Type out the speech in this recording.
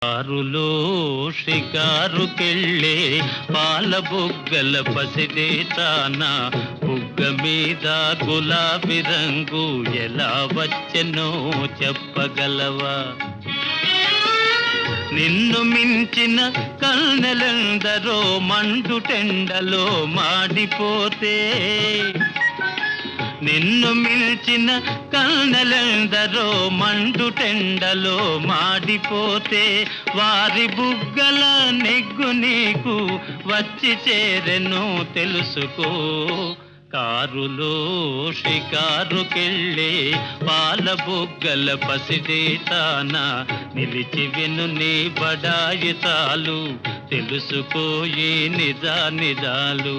కారులో షికారుకెళ్ళే పాల బుగ్గల పసిడే తానా బుగ్గ మీద గులాబీ రంగు ఎలా వచ్చెనో చెప్పగలవా? నిన్ను మించిన కన్నెలందరో మండుటెండలో మాడిపోతే, నిన్ను మిల్చిన కన్నెలందరో మండుటెండలో మాడిపోతే, వారి బుగ్గల నెగ్గు నీకు వచ్చి చేరెను తెలుసుకో. కారులో షికారుకెళ్ళే పాల బుగ్గల పసిడి తానా నిలిచి విను నీ బడాయి చాలు తెలుసుకోయి నిజాలు.